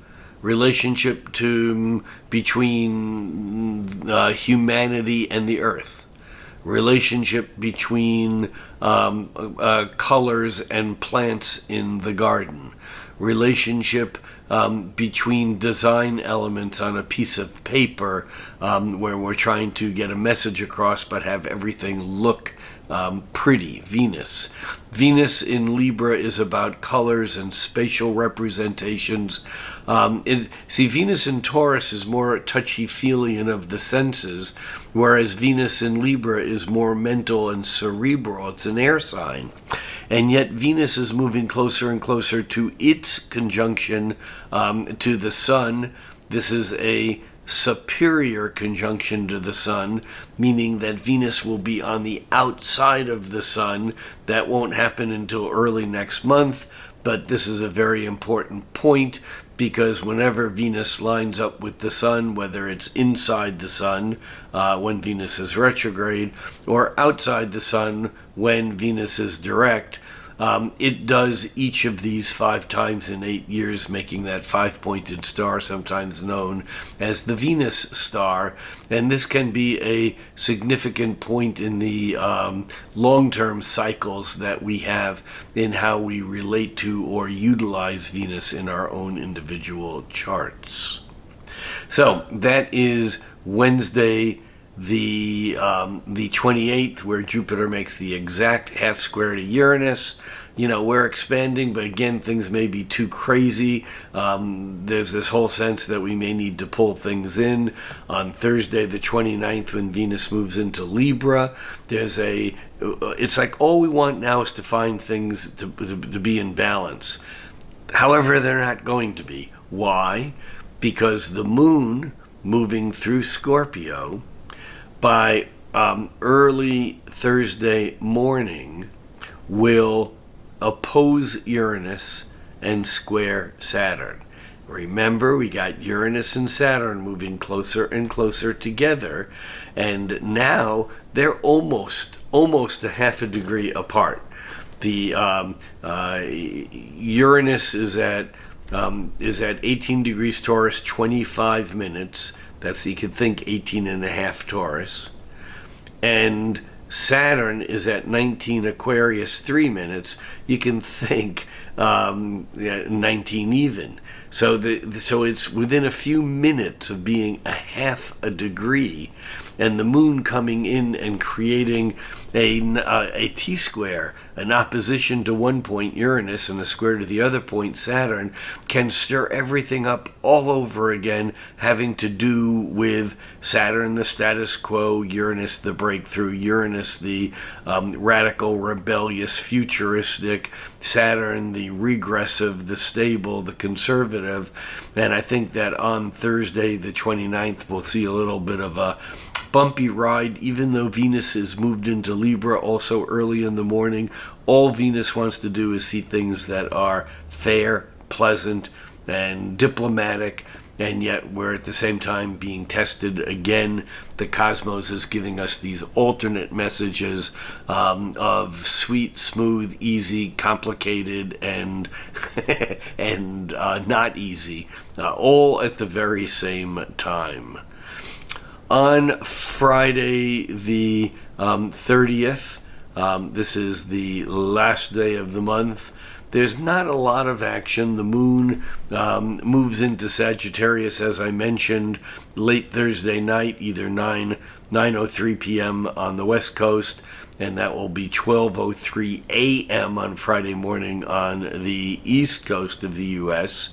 Speaker 2: between humanity and the earth. Relationship between colors and plants in the garden. relationship between design elements on a piece of paper, where we're trying to get a message across but have everything look pretty. Venus. Venus in Libra is about colors and spatial representations. Venus in Taurus is more touchy-feely and of the senses, whereas Venus in Libra is more mental and cerebral. It's an air sign. And yet Venus is moving closer and closer to its conjunction to the Sun. This is a superior conjunction to the Sun, meaning that Venus will be on the outside of the Sun. That won't happen until early next month, but this is a very important point, because whenever Venus lines up with the Sun, whether it's inside the Sun when Venus is retrograde, or outside the Sun when Venus is direct, it does each of these 5 times in 8 years, making that 5-pointed star sometimes known as the Venus star. And this can be a significant point in the long-term cycles that we have in how we relate to or utilize Venus in our own individual charts. So that is Wednesday, the 28th, where Jupiter makes the exact half square to Uranus. We're expanding, but again, things may be too crazy. There's this whole sense that we may need to pull things in. On Thursday, the 29th, when Venus moves into Libra, it's like all we want now is to find things to be in balance. However, they're not going to be. Why? Because the moon moving through Scorpio by early Thursday morning will oppose Uranus and square Saturn. Remember, we got Uranus and Saturn moving closer and closer together, and now they're almost a half a degree apart. The Uranus is at 18 degrees Taurus, 25 minutes. You could think 18 and a half Taurus. And Saturn is at 19 Aquarius, 3 minutes. You can think 19 even. So it's within a few minutes of being a half a degree, and the moon coming in and creating a T-square, an opposition to one point Uranus and a square to the other point Saturn, can stir everything up all over again, having to do with Saturn the status quo, Uranus the breakthrough, Uranus the radical, rebellious, futuristic, Saturn the regressive, the stable, the conservative. And I think that on Thursday the 29th we'll see a little bit of a bumpy ride, even though Venus is moved into Libra also early in the morning. All Venus wants to do is see things that are fair, pleasant, and diplomatic, and yet we're at the same time being tested again. The cosmos is giving us these alternate messages of sweet, smooth, easy, complicated, and not easy, all at the very same time. On Friday the 30th, this is the last day of the month, there's not a lot of action. The moon moves into Sagittarius, as I mentioned, late Thursday night, either 9:03 p.m. on the West Coast, and that will be 12:03 a.m. on Friday morning on the East Coast of the U.S.,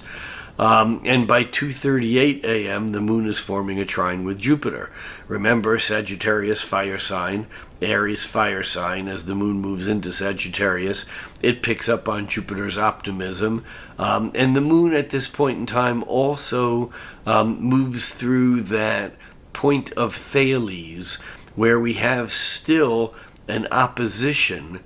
Speaker 2: and by 2:38 a.m., the moon is forming a trine with Jupiter. Remember, Sagittarius, fire sign, Aries, fire sign. As the moon moves into Sagittarius, it picks up on Jupiter's optimism. And the moon at this point in time also moves through that point of Thales, where we have still an opposition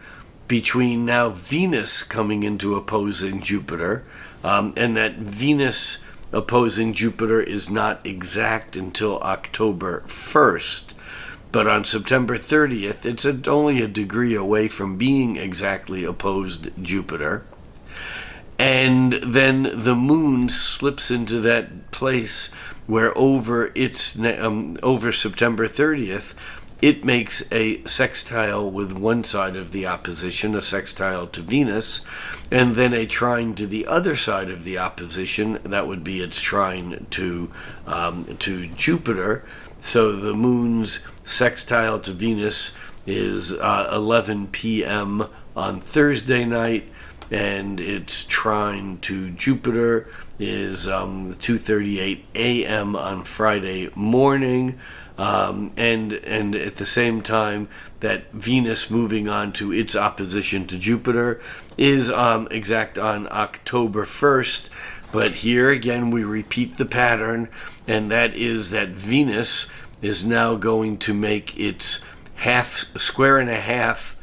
Speaker 2: between now Venus coming into opposing Jupiter, and that Venus opposing Jupiter is not exact until October 1st. But on September 30th, it's only a degree away from being exactly opposed Jupiter. And then the moon slips into that place where over September 30th, it makes a sextile with one side of the opposition, a sextile to Venus, and then a trine to the other side of the opposition. That would be its trine to Jupiter. So the moon's sextile to Venus is 11 p.m. on Thursday night, and its trine to Jupiter is 2:38 a.m. on Friday morning. And at the same time that Venus moving on to its opposition to Jupiter is exact on October 1st. But here again we repeat the pattern, and that is that Venus is now going to make its square and a half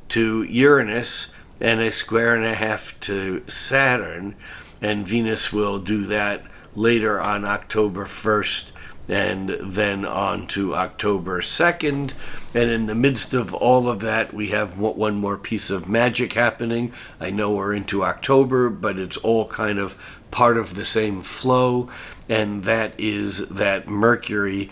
Speaker 2: to Uranus and a square and a half to Saturn, and Venus will do that later on October 1st and then on to October 2nd. And in the midst of all of that, we have one more piece of magic happening. I know we're into October, but it's all kind of part of the same flow, and that is that Mercury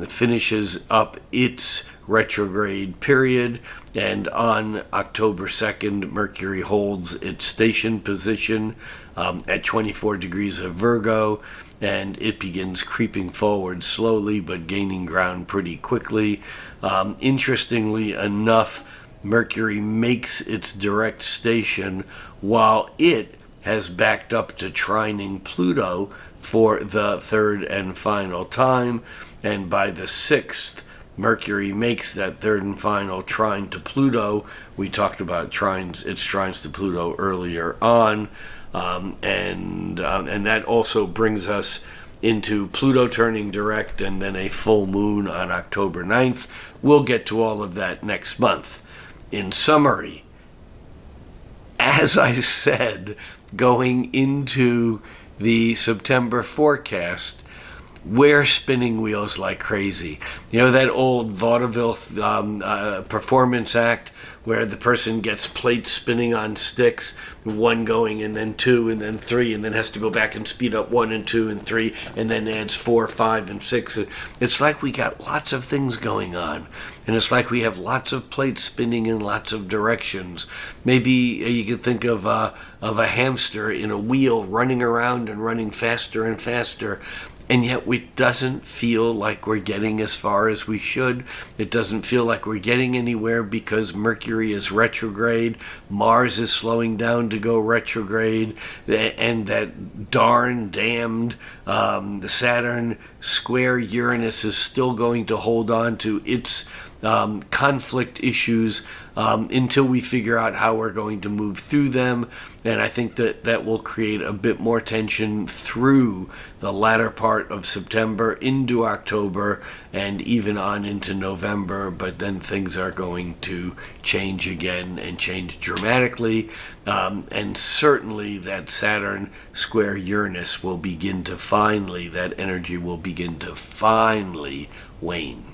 Speaker 2: finishes up its retrograde period, and on October 2nd, Mercury holds its station position at 24 degrees of Virgo, and it begins creeping forward slowly but gaining ground pretty quickly. Interestingly enough, Mercury makes its direct station while it has backed up to trining Pluto for the third and final time, and by the 6th, Mercury makes that third and final trine to Pluto. We talked about its trines to Pluto earlier on, and that also brings us into Pluto turning direct and then a full moon on October 9th. We'll get to all of that next month. In summary, as I said, going into the September forecast, we're spinning wheels like crazy. You know that old vaudeville performance act where the person gets plates spinning on sticks, one going and then two and then three, and then has to go back and speed up 1 and 2 and 3, and then adds 4, 5, and 6. It's like we got lots of things going on, and it's like we have lots of plates spinning in lots of directions. Maybe you could think of a hamster in a wheel running around and running faster and faster. And yet it doesn't feel like we're getting as far as we should. It doesn't feel like we're getting anywhere because Mercury is retrograde, Mars is slowing down to go retrograde, and that damned the Saturn square Uranus is still going to hold on to its conflict issues until we figure out how we're going to move through them. And I think that will create a bit more tension through the latter part of September into October and even on into November. But then things are going to change again and change dramatically. And certainly that Saturn square Uranus will begin to that energy will begin to finally wane.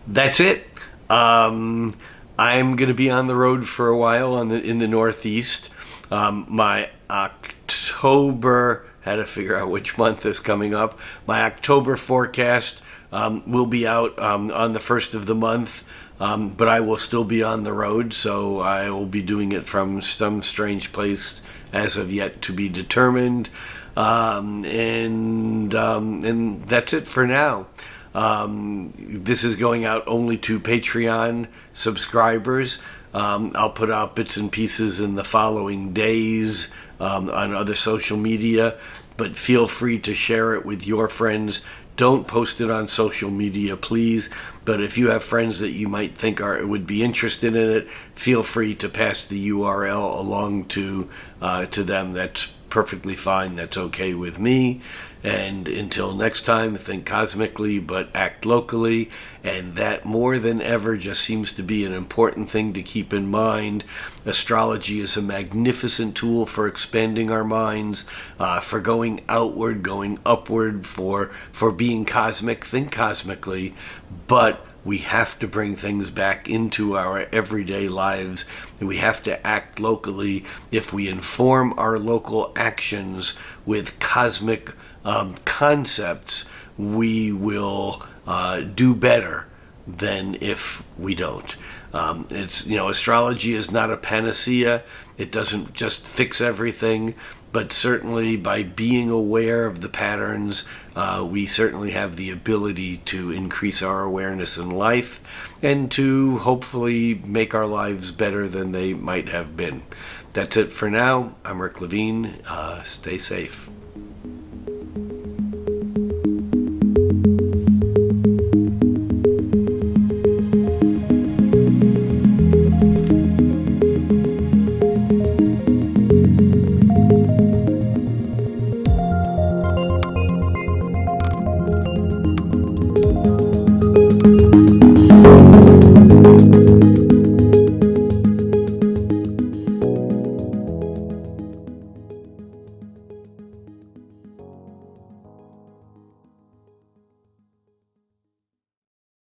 Speaker 2: That's it. I'm going to be on the road for a while in the Northeast. My October, had to figure out which month is coming up. My October forecast will be out on the 1st of the month, but I will still be on the road, so I will be doing it from some strange place as of yet to be determined. And that's it for now. This is going out only to Patreon subscribers. I'll put out bits and pieces in the following days on other social media, but feel free to share it with your friends. Don't post it on social media, please. But if you have friends that you might think would be interested in it, feel free to pass the URL along to them. That's perfectly fine. That's okay with me. And until next time, think cosmically but act locally. And that more than ever just seems to be an important thing to keep in mind. Astrology is a magnificent tool for expanding our minds, for going outward, going upward, for being cosmic. Think cosmically, but we have to bring things back into our everyday lives, and we have to act locally. If we inform our local actions with cosmic concepts, we will do better than if we don't. It's, astrology is not a panacea. It doesn't just fix everything, but certainly by being aware of the patterns, we certainly have the ability to increase our awareness in life and to hopefully make our lives better than they might have been. That's it for now. I'm Rick Levine. Stay safe.